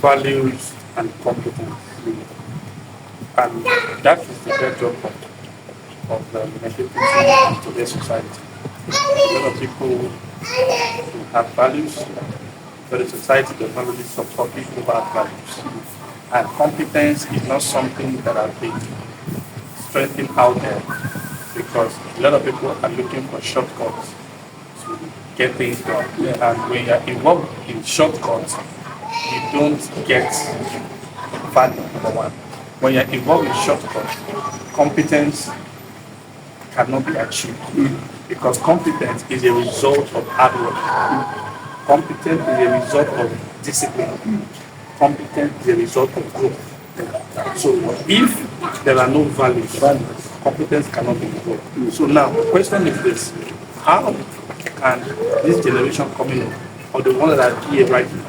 values and competence. And that is the bedrock of negativity in today's society. A lot of people who have values, but the society does not really support people who have values. And competence is not something that has been strengthened out there because a lot of people are looking for shortcuts to get things done. And when you're involved in shortcuts, you don't get value, number one. When you're involved in shortcuts, competence cannot be achieved because competence is a result of hard work. Competence is a result of discipline. Competence is a result of growth. So if there are no values, competence cannot be involved. So now the question is this: how can this generation coming in, or the ones that are here right now,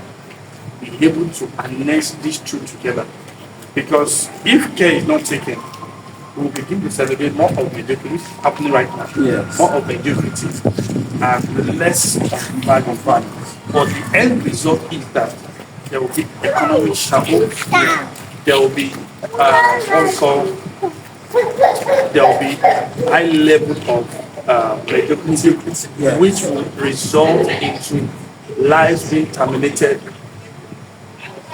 be able to harness these two together? Because if care is not taken, we will begin to celebrate more of mediocrity happening right now. Yes. More of mediocrity and less value. But the end result is that there will be economic shambles. There will be there will be high level of mediocrity, which will result into lives being terminated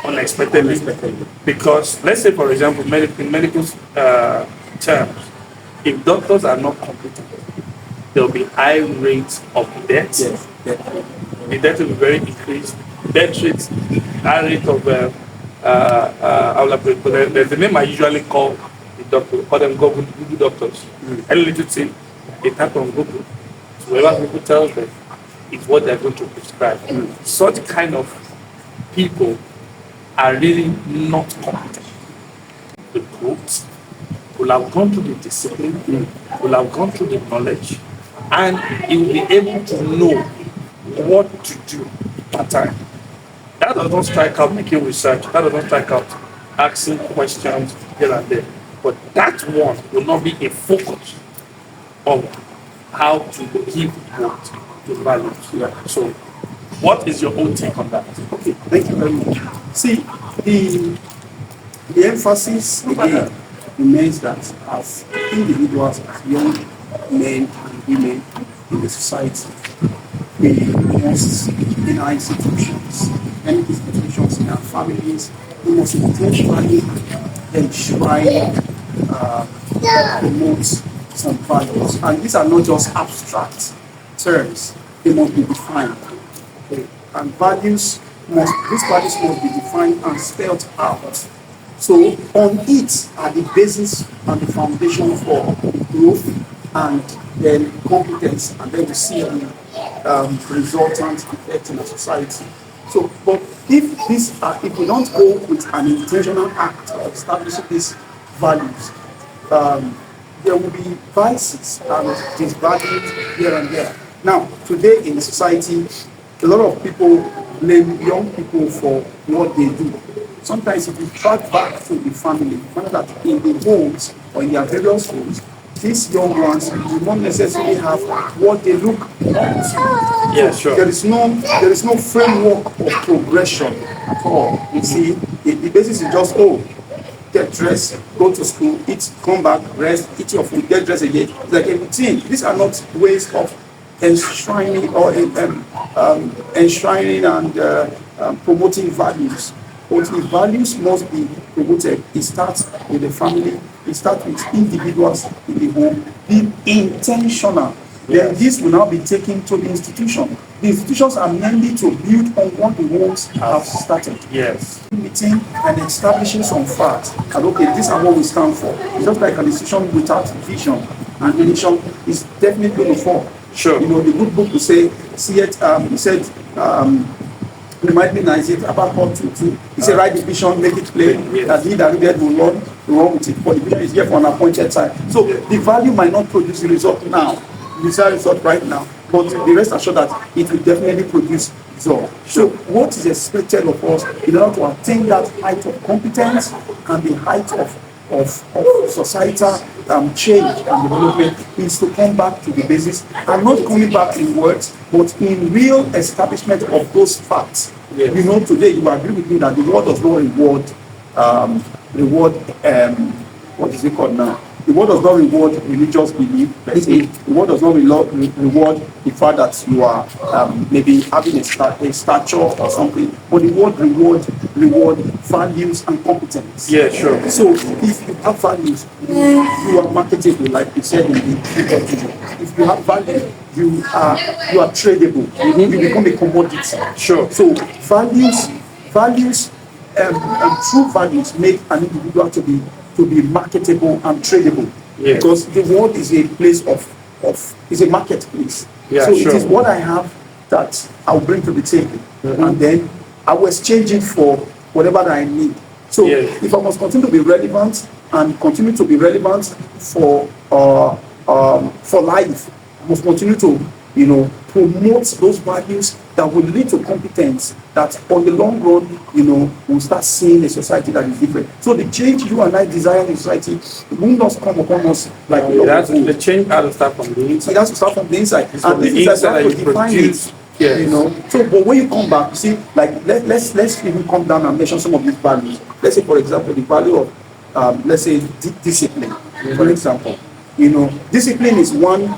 unexpectedly. Because let's say, for example, in medical terms, if doctors are not competent, there will be high rates of death. Yes. The death will be very increased. Death rates, high rate of there's a name I usually call the doctor, call them Google doctors. Any little thing, they type on Google. So whatever people tell them is what they're going to prescribe. Such kind of people are really not competent. The growth will have gone through the discipline, will have gone through the knowledge, and he will be able to know what to do at time. That does not strike out making research, that does not strike out asking questions here and there. But that one will not be a focus of how to give growth to values. So, what is your own take on that? Okay, thank you very much. See, the emphasis again remains that as individuals, as young men and women in the society, we must, in our institutions, and institutions in our families, we must intentionally enshrine, promote some values. And these are not just abstract terms, they must be defined. Okay? And these values must be defined and spelled out. So on it are the basis and the foundation for growth and then competence, and then we see the resultant effect in a society. So, but if we don't go with an intentional act of establishing these values, there will be vices and disvalued here and there. Now, today in society, a lot of people blame young people for what they do. Sometimes if you track back to the family, you find that in the homes or in their various homes, these young ones do not necessarily have what they look up to. Yeah, sure. There is no framework of progression at all. You see, the basis is just, get dressed, go to school, eat, come back, rest, eat your food, get dressed again. It's like a routine. These are not ways of enshrining or enshrining and promoting values. But the values must be promoted. It starts with the family. It starts with individuals in the home. Be intentional. Then this will now be taken to the institution. The institutions are mainly to build on what the homes have started. Yes. Meeting and establishing some facts. And okay, these are what we stand for. It's just like an institution without vision and mission is definitely going to fall. Sure. You know, the good book will say, he said, remind me nice it about how to he said, write the vision, make it plain, that he that readeth will run with it. But the vision is here for an appointed time. So the value might not produce the result now, the desired result right now, but the rest assured that it will definitely produce result. So what is expected of us in order to attain that height of competence and the height of societal change and development is to come back to the basis, and not coming back in words, but in real establishment of those facts Yes. You know, today you agree with me that the world does not reward what is it called now? The world does not reward religious belief. Let's say the world does not reward the fact that you are maybe having a stature or something. But the world reward values and competence. Yeah, sure. So if you have values, you are marketable, like you said in the introduction. If you have value, you are tradable. You become a commodity. Sure. So values, true values make an individual to be marketable and tradable. Yes. Because the world is a place is a marketplace. Yeah, so sure. it is what I have that I'll bring to the table, and then I will exchange it for whatever that I need. So Yes. if I must continue to be relevant and continue to be relevant for life, I must continue to promote those values that will lead to competence, that on the long run, we'll start seeing a society that is different. So the change you and I desire in society will not come upon us like the change has to start from the inside. it has to start from the inside. It's from And the this is inside like that to you define produce. it. Yes. So but when you come back, you see, like let's even come down and mention some of these values. Let's say, for example, the value of let's say discipline, for example. Discipline is one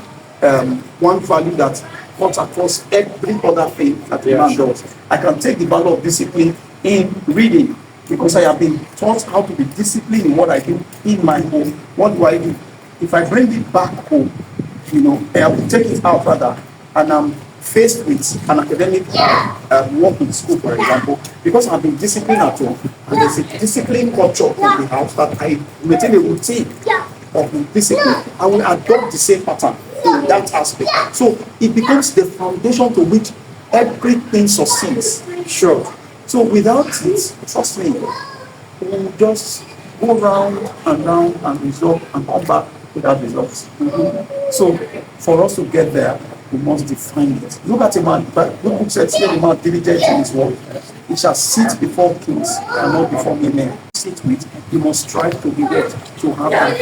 value that cuts across every other thing that a man does. I can take the value of discipline in reading because I have been taught how to be disciplined in what I do in my home. What do I do? If I bring it back home, I will take it out rather, and I'm faced with an academic work in school, for example, because I've been disciplined at home, and there's a discipline culture in the house that I maintain a routine of discipline. I will adopt the same pattern in that aspect. So it becomes the foundation to which everything succeeds. Sure. So without it, trust me, we will just go round and resolve and come back without results. So for us to get there, we must define it. Look at a man, but the book says, "Here the man diligent in his work, he shall sit before kings and not before men." Sit with, you must strive to be what? To have that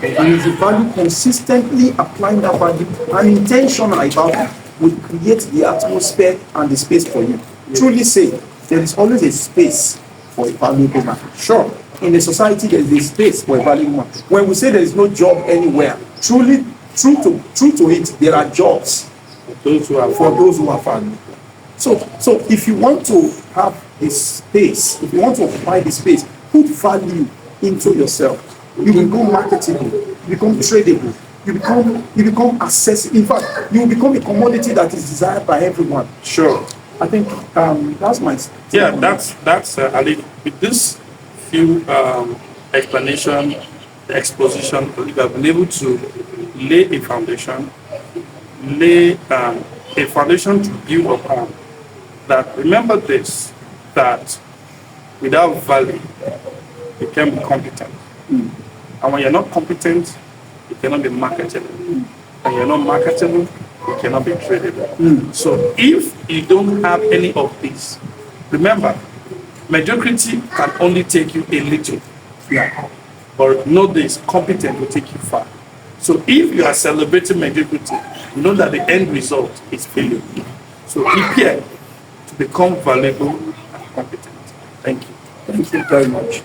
value. And if the value consistently applying that value and intentional about it will create the atmosphere and the space for you. Truly say, there is always a space for a valuable man. Sure, in a society there is a space for a valuable man. When we say there is no job anywhere, true to it, there are jobs for those who are valuable. So if you want to have this space, if you want to occupy the space, put value into yourself. You will become marketable, you become tradable, you become accessible. In fact, you will become a commodity that is desired by everyone. Sure. I think that's my that's Ali. With this few exposition, we have been able to lay a foundation to build upon. That remember this, that without value, you can be competent. And when you're not competent, you cannot be marketable. And you're not marketable, you cannot be tradable. So if you don't have any of these, remember, mediocrity can only take you a little. yeah. But know this, competent will take you far. So if you are celebrating mediocrity, you know that the end result is failure. So prepare to become valuable and competent. Thank you. Thank you very much.